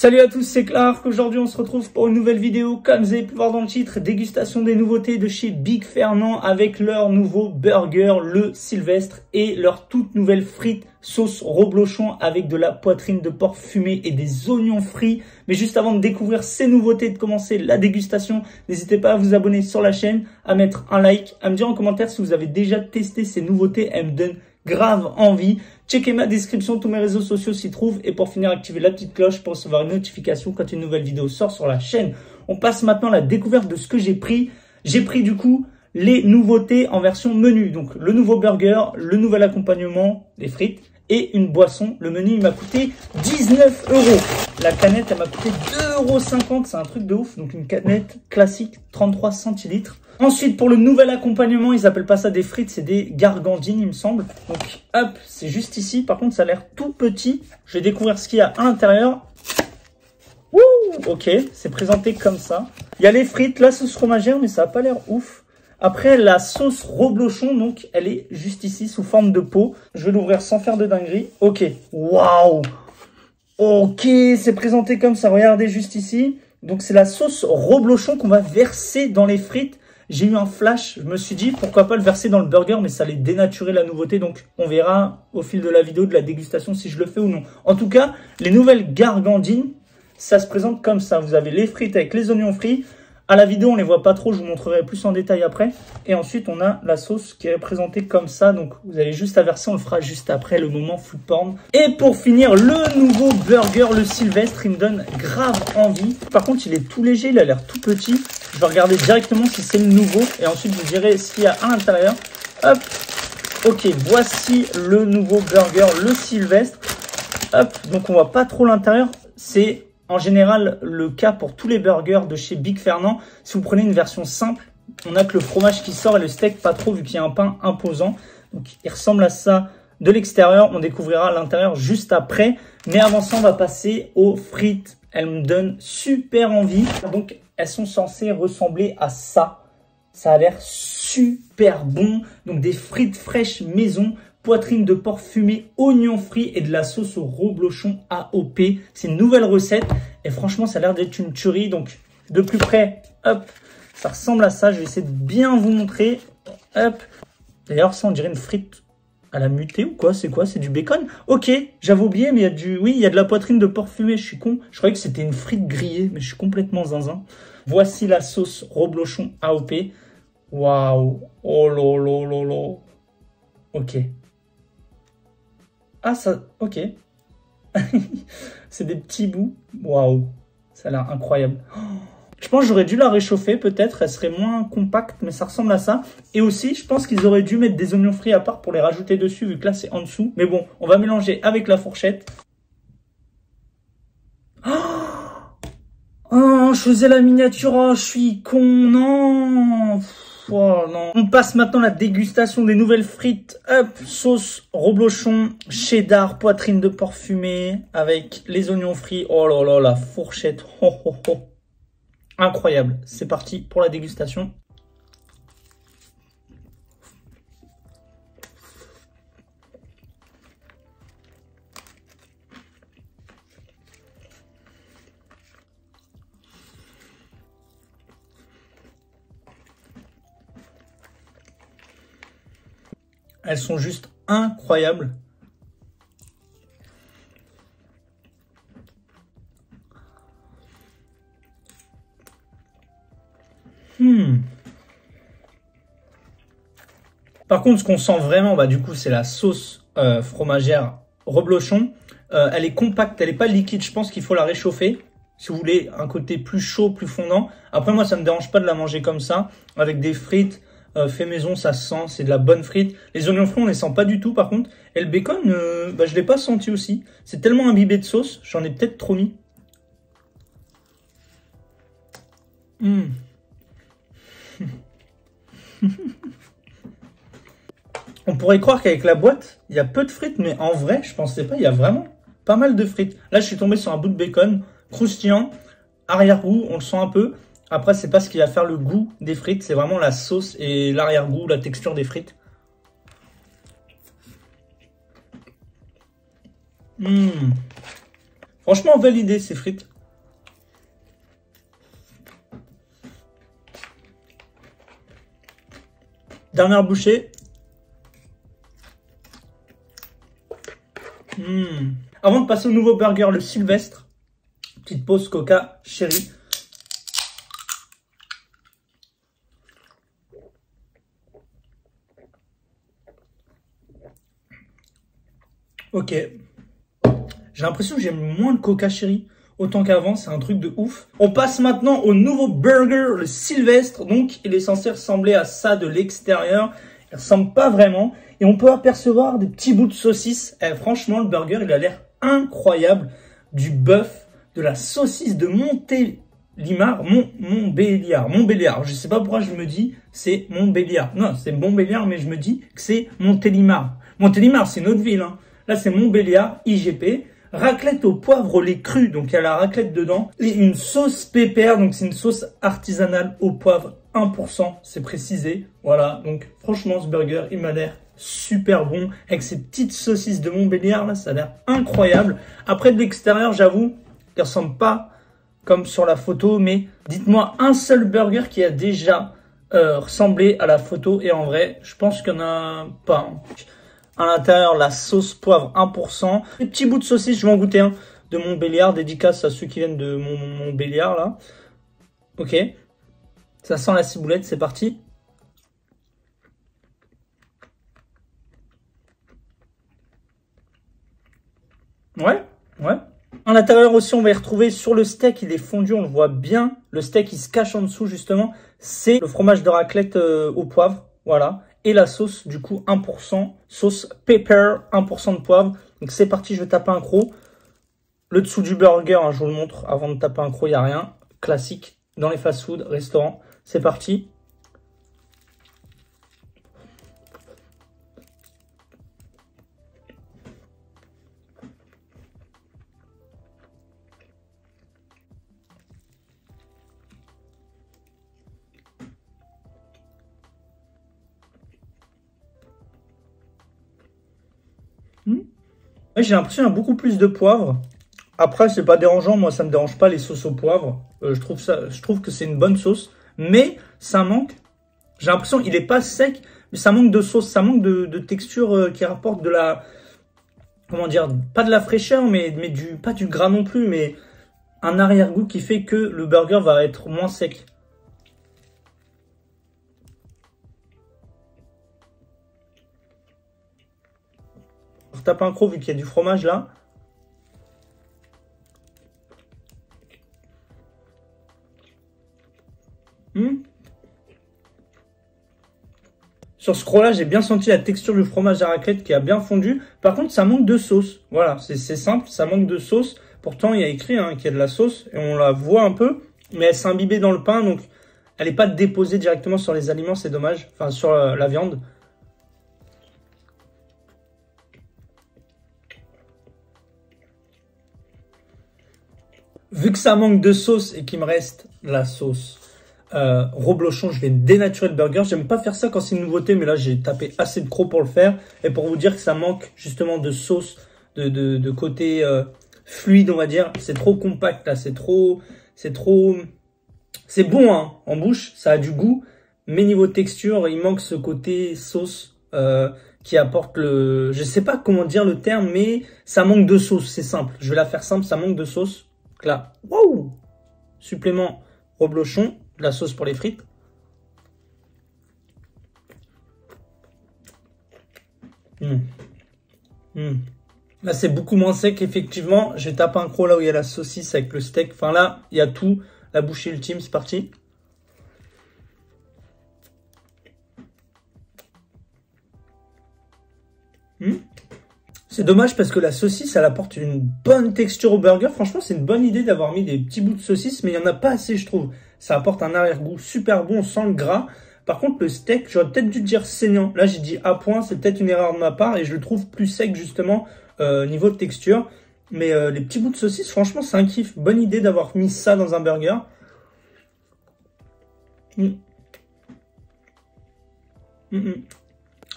Salut à tous, c'est Clark. Aujourd'hui on se retrouve pour une nouvelle vidéo. Comme vous avez pu voir dans le titre, dégustation des nouveautés de chez Big Fernand avec leur nouveau burger, le Sylvestre, et leur toute nouvelle frite sauce reblochon avec de la poitrine de porc fumée et des oignons frits. Mais juste avant de découvrir ces nouveautés et de commencer la dégustation, n'hésitez pas à vous abonner sur la chaîne, à mettre un like, à me dire en commentaire si vous avez déjà testé ces nouveautés. Elles me donnent grave envie. Checkez ma description, tous mes réseaux sociaux s'y trouvent. Et pour finir, activez la petite cloche pour recevoir une notification quand une nouvelle vidéo sort sur la chaîne. On passe maintenant à la découverte de ce que j'ai pris. J'ai pris du coup les nouveautés en version menu. Donc le nouveau burger, le nouvel accompagnement, les frites et une boisson. Le menu il m'a coûté 19 €. La canette elle m'a coûté 2,50 €. C'est un truc de ouf. Donc une canette classique 33 centilitres. Ensuite, pour le nouvel accompagnement, ils appellent pas ça des frites, c'est des gargandines, il me semble. Donc, hop, c'est juste ici. Par contre, ça a l'air tout petit. Je vais découvrir ce qu'il y a à l'intérieur. Wouh, ok, c'est présenté comme ça. Il y a les frites, la sauce fromagère, mais ça n'a pas l'air ouf. Après, la sauce reblochon, donc, elle est juste ici, sous forme de pot. Je vais l'ouvrir sans faire de dinguerie. Ok, waouh. Ok, c'est présenté comme ça. Regardez juste ici. Donc, c'est la sauce reblochon qu'on va verser dans les frites. J'ai eu un flash, je me suis dit pourquoi pas le verser dans le burger, mais ça allait dénaturer la nouveauté. Donc on verra au fil de la vidéo, de la dégustation, si je le fais ou non. En tout cas, les nouvelles gargandines, ça se présente comme ça. Vous avez les frites avec les oignons frits. À la vidéo, on les voit pas trop, je vous montrerai plus en détail après. Et ensuite, on a la sauce qui est présentée comme ça. Donc vous allez juste à verser, on le fera juste après le moment food porn. Et pour finir, le nouveau burger, le Sylvestre, il me donne grave envie. Par contre, il est tout léger, il a l'air tout petit. Je vais regarder directement si c'est le nouveau et ensuite je vous dirai ce qu'il y a à l'intérieur. Hop, ok, voici le nouveau burger, le Sylvestre. Hop, donc on voit pas trop l'intérieur. C'est en général le cas pour tous les burgers de chez Big Fernand. Si vous prenez une version simple, on a que le fromage qui sort et le steak pas trop vu qu'il y a un pain imposant. Donc il ressemble à ça de l'extérieur. On découvrira l'intérieur juste après. Mais avant ça, on va passer aux frites. Elles me donnent super envie. Donc elles sont censées ressembler à ça. Ça a l'air super bon. Donc des frites fraîches maison, poitrine de porc fumée, oignons frits et de la sauce au reblochon AOP. C'est une nouvelle recette. Et franchement, ça a l'air d'être une tuerie. Donc de plus près, hop, ça ressemble à ça. Je vais essayer de bien vous montrer. Hop. D'ailleurs, ça on dirait une frite à la mutée ou quoi? C'est quoi? C'est du bacon? Ok, j'avais oublié, mais il y a du... Oui, il y a de la poitrine de porc fumé, je suis con. Je croyais que c'était une frite grillée, mais je suis complètement zinzin. Voici la sauce reblochon AOP. Waouh. Oh là là là là. Ok. Ah, ça... Ok. C'est des petits bouts. Waouh. Ça a l'air incroyable. Je pense que j'aurais dû la réchauffer peut-être, elle serait moins compacte, mais ça ressemble à ça. Et aussi, je pense qu'ils auraient dû mettre des oignons frits à part pour les rajouter dessus, vu que là, c'est en dessous. Mais bon, on va mélanger avec la fourchette. Oh, je faisais la miniature, oh, je suis con, non. Oh, non. On passe maintenant à la dégustation des nouvelles frites. Hop, sauce reblochon, cheddar, poitrine de porc fumé, avec les oignons frits. Oh là là, la fourchette. Oh, oh, oh. Incroyable, c'est parti pour la dégustation. Elles sont juste incroyables. Par contre, ce qu'on sent vraiment, bah, du coup, c'est la sauce fromagère reblochon. Elle est compacte, elle n'est pas liquide. Je pense qu'il faut la réchauffer si vous voulez un côté plus chaud, plus fondant. Après, moi, ça ne me dérange pas de la manger comme ça, avec des frites fait maison, ça se sent. C'est de la bonne frite. Les oignons frits, on les sent pas du tout, par contre. Et le bacon, bah, je l'ai pas senti aussi. C'est tellement imbibé de sauce, j'en ai peut-être trop mis. On pourrait croire qu'avec la boîte, il y a peu de frites, mais en vrai, je pensais pas, il y a vraiment pas mal de frites. Là, je suis tombé sur un bout de bacon croustillant, arrière-goût, on le sent un peu. Après, c'est pas ce qui va faire le goût des frites, c'est vraiment la sauce et l'arrière-goût, la texture des frites. Franchement, validé ces frites. Dernière bouchée. Avant de passer au nouveau burger, le Sylvestre, petite pause Coca Chéri. Ok. J'ai l'impression que j'aime moins le Coca Chéri. Autant qu'avant, c'est un truc de ouf. On passe maintenant au nouveau burger, le Sylvestre. Donc, il est censé ressembler à ça de l'extérieur. Il ressemble pas vraiment. Et on peut apercevoir des petits bouts de saucisse. Franchement, le burger, il a l'air incroyable. Du bœuf, de la saucisse de Montélimar, Montbéliard. Je sais pas pourquoi je me dis c'est Montbéliard. Non, c'est Montbéliard, mais je me dis que c'est Montélimar. Montélimar, c'est notre ville, hein. Là, c'est Montbéliard, IGP. Raclette au poivre au lait cru, donc il y a la raclette dedans. Et une sauce pépère, donc c'est une sauce artisanale au poivre 1%, c'est précisé. Voilà, donc franchement, ce burger, il m'a l'air super bon. Avec ces petites saucisses de Montbéliard, là, ça a l'air incroyable. Après, de l'extérieur, j'avoue, il ressemble pas comme sur la photo, mais dites-moi un seul burger qui a déjà ressemblé à la photo. Et en vrai, je pense qu'il n'y en a pas. À l'intérieur, la sauce poivre 1%. Les petits bouts de saucisse, je vais en goûter un de Montbéliard. Dédicace à ceux qui viennent de Montbéliard, là. Ok. Ça sent la ciboulette, c'est parti. Ouais. À l'intérieur aussi, on va y retrouver sur le steak, il est fondu, on le voit bien. Le steak, il se cache en dessous, justement. C'est le fromage de raclette au poivre. Voilà. Et la sauce, du coup, 1%. Sauce pepper, 1% de poivre. Donc, c'est parti, je vais taper un croc. Le dessous du burger, hein, je vous le montre. Avant de taper un croc, il n'y a rien. Classique dans les fast-food, restaurants. C'est parti. Ouais, j'ai l'impression qu'il y a beaucoup plus de poivre. Après, c'est pas dérangeant. Moi, ça me dérange pas les sauces au poivre. Je trouve que c'est une bonne sauce. Mais ça manque. J'ai l'impression qu'il est pas sec, mais ça manque de sauce. Ça manque de texture qui rapporte de la... Comment dire? Pas de la fraîcheur, mais pas du gras non plus. Mais un arrière-goût qui fait que le burger va être moins sec. Je tape un croc vu qu'il y a du fromage là. Sur ce croc là, j'ai bien senti la texture du fromage à raclette qui a bien fondu. Par contre, ça manque de sauce. Voilà, c'est simple, ça manque de sauce. Pourtant, il y a écrit qu'il y a de la sauce et on la voit un peu. Mais elle s'est imbibée dans le pain, donc elle n'est pas déposée directement sur les aliments, c'est dommage. Enfin, sur la viande. Vu que ça manque de sauce et qu'il me reste la sauce reblochon, je vais dénaturer le burger. J'aime pas faire ça quand c'est une nouveauté, mais là j'ai tapé assez de crocs pour le faire. Et pour vous dire que ça manque justement de sauce, de côté fluide, on va dire. C'est trop compact là, c'est bon hein, en bouche, ça a du goût. Mais niveau texture, il manque ce côté sauce qui apporte le... Je sais pas comment dire le terme, mais ça manque de sauce, c'est simple. Je vais la faire simple, ça manque de sauce. Donc là, waouh, supplément reblochon, de la sauce pour les frites. Là, c'est beaucoup moins sec, effectivement. Je vais taper un croc là où il y a la saucisse avec le steak. Enfin là, il y a tout. La bouchée ultime, c'est parti. C'est dommage parce que la saucisse, elle apporte une bonne texture au burger. Franchement, c'est une bonne idée d'avoir mis des petits bouts de saucisse, mais il n'y en a pas assez, je trouve. Ça apporte un arrière-goût super bon sans le gras. Par contre, le steak, j'aurais peut-être dû dire saignant. Là, j'ai dit à point, c'est peut-être une erreur de ma part et je le trouve plus sec, justement, niveau de texture. Mais les petits bouts de saucisse, franchement, c'est un kiff. Bonne idée d'avoir mis ça dans un burger.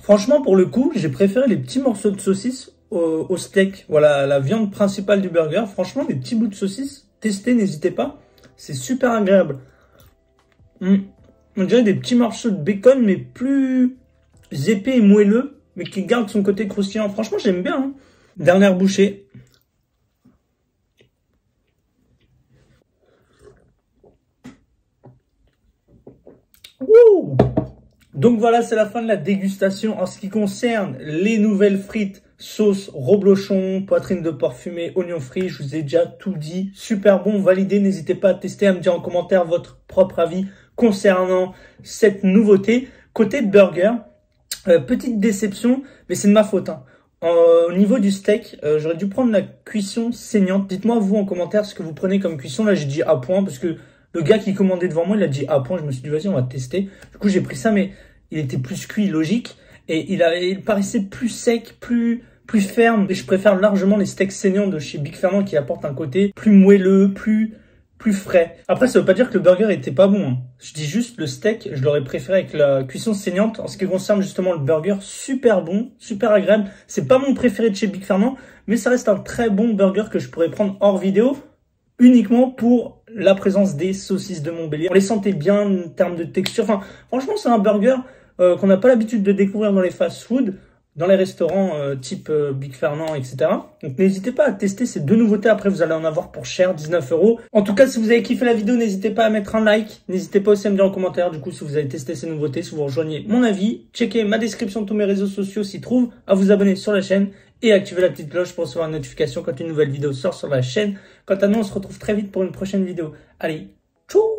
Franchement, pour le coup, j'ai préféré les petits morceaux de saucisse au steak. Voilà, la viande principale du burger. Franchement, des petits bouts de saucisse, testez, n'hésitez pas. C'est super agréable. On dirait des petits morceaux de bacon, mais plus épais et moelleux, mais qui gardent son côté croustillant. Franchement, j'aime bien. Hein. Dernière bouchée. Wouh! Donc voilà, c'est la fin de la dégustation en ce qui concerne les nouvelles frites, sauce reblochon, poitrine de porc fumé, oignons frits. Je vous ai déjà tout dit. Super bon, validé. N'hésitez pas à tester, à me dire en commentaire votre propre avis concernant cette nouveauté. Côté burger, petite déception, mais c'est de ma faute. Hein. Au niveau du steak, j'aurais dû prendre la cuisson saignante. Dites-moi vous en commentaire ce que vous prenez comme cuisson. Là, j'ai dit à point parce que le gars qui commandait devant moi, il a dit à point. Je me suis dit, vas-y, on va tester. Du coup, j'ai pris ça, mais il était plus cuit, logique. Et il paraissait plus sec, plus ferme. Et je préfère largement les steaks saignants de chez Big Fernand qui apportent un côté plus moelleux, plus frais. Après, ça veut pas dire que le burger était pas bon. Hein. Je dis juste le steak, je l'aurais préféré avec la cuisson saignante. En ce qui concerne justement le burger, super bon, super agréable. C'est pas mon préféré de chez Big Fernand, mais ça reste un très bon burger que je pourrais prendre hors vidéo. Uniquement pour la présence des saucisses de Montbéliard. On les sentait bien en termes de texture. Enfin, franchement, c'est un burger qu'on n'a pas l'habitude de découvrir dans les fast-food, dans les restaurants type Big Fernand, etc. Donc, n'hésitez pas à tester ces deux nouveautés. Après, vous allez en avoir pour cher, 19 €. En tout cas, si vous avez kiffé la vidéo, n'hésitez pas à mettre un like. N'hésitez pas aussi à me dire en commentaire, du coup, si vous avez testé ces nouveautés, si vous rejoignez mon avis. Checkez ma description de tous mes réseaux sociaux s'y trouve, à vous abonner sur la chaîne et activez la petite cloche pour recevoir une notification quand une nouvelle vidéo sort sur la chaîne. Quant à nous, on se retrouve très vite pour une prochaine vidéo. Allez, tchou!